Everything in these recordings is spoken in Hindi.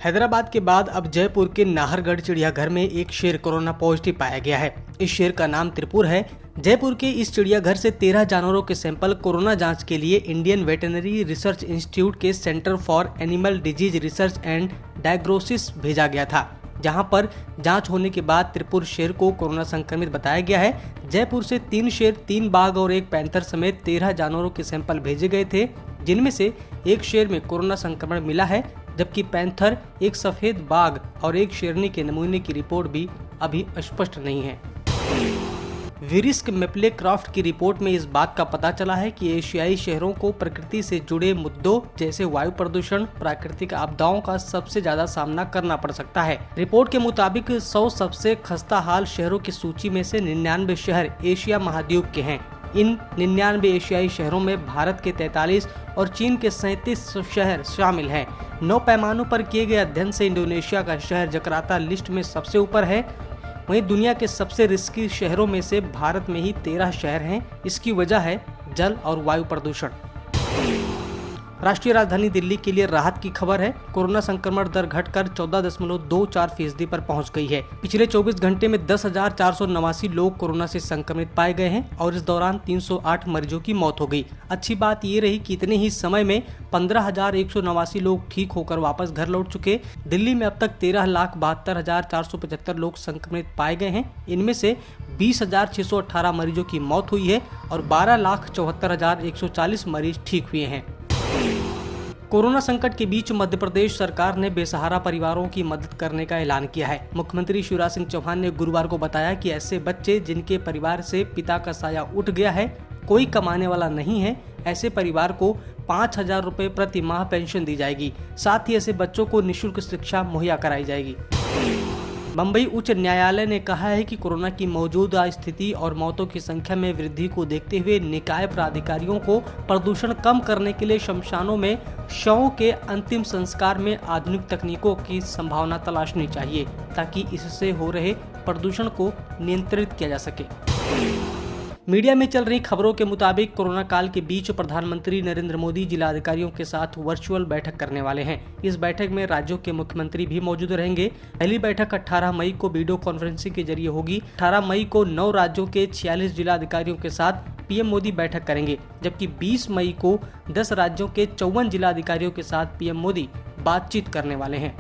हैदराबाद के बाद अब जयपुर के नाहरगढ़ चिड़ियाघर में एक शेर कोरोना पॉजिटिव पाया गया है। इस शेर का नाम त्रिपुर है। जयपुर के इस चिड़ियाघर से 13 जानवरों के सैंपल कोरोना जांच के लिए इंडियन वेटरनरी रिसर्च इंस्टीट्यूट के centre for animal disease research and diagnosis भेजा गया था, जहां पर जांच होने के बाद त्रिपुर शेर को कोरोना संक्रमित बताया गया है। जयपुर से 3 शेर, 3 बाघ और 1 पैंथर समेत 13 जानवरों के सैंपल भेजे गए थे, जिनमें से एक शेर में कोरोना संक्रमण मिला है, जबकि पैंथर, एक सफेद बाघ और एक शेरनी के नमूने की रिपोर्ट भी अभी स्पष्ट नहीं है। विरिस्क मैप्ले क्राफ्ट की रिपोर्ट में इस बात का पता चला है कि एशियाई शहरों को प्रकृति से जुड़े मुद्दों जैसे वायु प्रदूषण, प्राकृतिक आपदाओं का सबसे ज्यादा सामना करना पड़ सकता है। रिपोर्ट के मुताबिक 100 सबसे खस्ता हाल शहरों की सूची में से 99 शहर एशिया महाद्वीप के हैं। इन 99 एशियाई शहरों में भारत के 43 और चीन के 37 शहर शामिल हैं। 9 पैमानों पर किए गए अध्ययन से इंडोनेशिया का शहर जकार्ता लिस्ट में सबसे ऊपर है। वहीं दुनिया के सबसे रिस्की शहरों में से भारत में ही 13 शहर हैं। इसकी वजह है जल और वायु प्रदूषण। राष्ट्रीय राजधानी दिल्ली के लिए राहत की खबर है। कोरोना संक्रमण दर घटकर 14.24% पर पहुंच गई है। पिछले 24 घंटे में 10,489 लोग कोरोना से संक्रमित पाए गए हैं और इस दौरान 308 मरीजों की मौत हो गई। अच्छी बात ये रही कि इतने ही समय में 15,189 लोग ठीक होकर वापस घर लौट चुके। दिल्ली में अब तक 13,72,475 लोग संक्रमित पाए गए हैं। इनमें से 20,618 मरीजों की मौत हुई है और 12,74,140 मरीज ठीक हुए हैं। कोरोना संकट के बीच मध्य प्रदेश सरकार ने बेसहारा परिवारों की मदद करने का ऐलान किया है। मुख्यमंत्री शिवराज सिंह चौहान ने गुरुवार को बताया कि ऐसे बच्चे जिनके परिवार से पिता का साया उठ गया है, कोई कमाने वाला नहीं है, ऐसे परिवार को 5,000 रुपए प्रति माह पेंशन दी जाएगी। साथ ही ऐसे बच्चों को निःशुल्क शिक्षा मुहैया कराई जाएगी। मुंबई उच्च न्यायालय ने कहा है कि कोरोना की मौजूदा स्थिति और मौतों की संख्या में वृद्धि को देखते हुए निकाय प्राधिकारियों को प्रदूषण कम करने के लिए श्मशानों में शवों के अंतिम संस्कार में आधुनिक तकनीकों की संभावना तलाशनी चाहिए, ताकि इससे हो रहे प्रदूषण को नियंत्रित किया जा सके। मीडिया में चल रही खबरों के मुताबिक कोरोना काल के बीच प्रधानमंत्री नरेंद्र मोदी जिलाधिकारियों के साथ वर्चुअल बैठक करने वाले हैं। इस बैठक में राज्यों के मुख्यमंत्री भी मौजूद रहेंगे। पहली बैठक 18 मई को वीडियो कॉन्फ्रेंसिंग के जरिए होगी। 18 मई को 9 राज्यों के 46 जिलाधिकारियों के साथ पीएम मोदी बैठक करेंगे, जबकि 20 मई को 10 राज्यों के 54 जिलाधिकारियों के साथ पीएम मोदी बातचीत करने वाले हैं।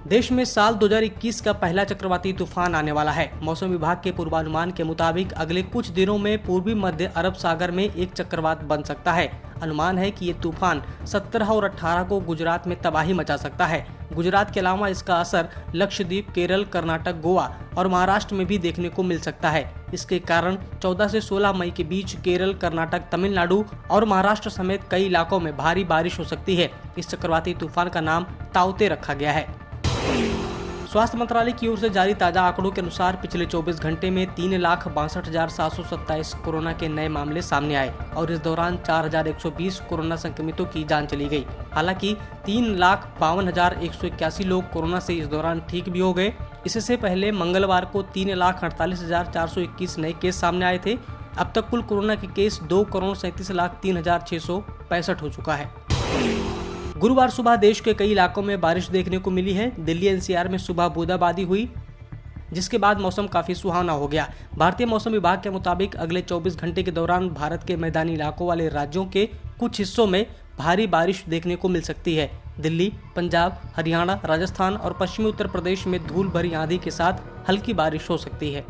देश में साल 2021 का पहला चक्रवाती तूफान आने वाला है। मौसम विभाग के पूर्वानुमान के मुताबिक अगले कुछ दिनों में पूर्वी मध्य अरब सागर में एक चक्रवात बन सकता है। अनुमान है कि ये तूफान 17 और 18 को गुजरात में तबाही मचा सकता है। गुजरात के अलावा इसका असर लक्षद्वीप, केरल, कर्नाटक, गोवा और महाराष्ट्र में भी देखने को मिल सकता है। इसके कारण 14 से 16 मई के बीच केरल, कर्नाटक, तमिलनाडु और महाराष्ट्र समेत कई इलाकों में भारी बारिश हो सकती है। इस चक्रवाती तूफान का नाम ताउते रखा गया है। स्वास्थ्य मंत्रालय की ओर से जारी ताजा आंकड़ों के अनुसार पिछले 24 घंटे में 3,62,727 कोरोना के नए मामले सामने आए और इस दौरान 4,120 कोरोना संक्रमितों की जान चली गई। हालांकि 3,52,181 लोग कोरोना से इस दौरान ठीक भी हो गए। इससे पहले मंगलवार को 3,48,421 नए केस सामने आए थे। अब तक कुल कोरोना के केस 2,37,03,665 हो चुका है। गुरुवार सुबह देश के कई इलाकों में बारिश देखने को मिली है। दिल्ली एनसीआर में सुबह बूंदाबांदी हुई, जिसके बाद मौसम काफी सुहावना हो गया। भारतीय मौसम विभाग के मुताबिक अगले 24 घंटे के दौरान भारत के मैदानी इलाकों वाले राज्यों के कुछ हिस्सों में भारी बारिश देखने को मिल सकती है। दिल्ली, पंजाब, हरियाणा, राजस्थान और पश्चिमी उत्तर प्रदेश में धूल भरी आंधी के साथ हल्की बारिश हो सकती है।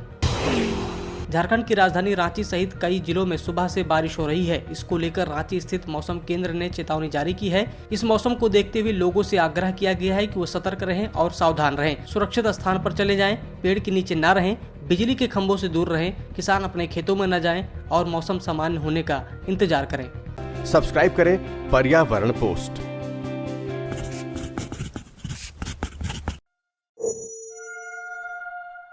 झारखंड की राजधानी रांची सहित कई जिलों में सुबह से बारिश हो रही है। इसको लेकर रांची स्थित मौसम केंद्र ने चेतावनी जारी की है। इस मौसम को देखते हुए लोगों से आग्रह किया गया है कि वो सतर्क रहें और सावधान रहें, सुरक्षित स्थान पर चले जाएं, पेड़ के नीचे न रहें, बिजली के खंभों से दूर रहें, किसान अपने खेतों में न जाएं और मौसम सामान्य होने का इंतजार करें। सब्सक्राइब करें पर्यावरण पोस्ट।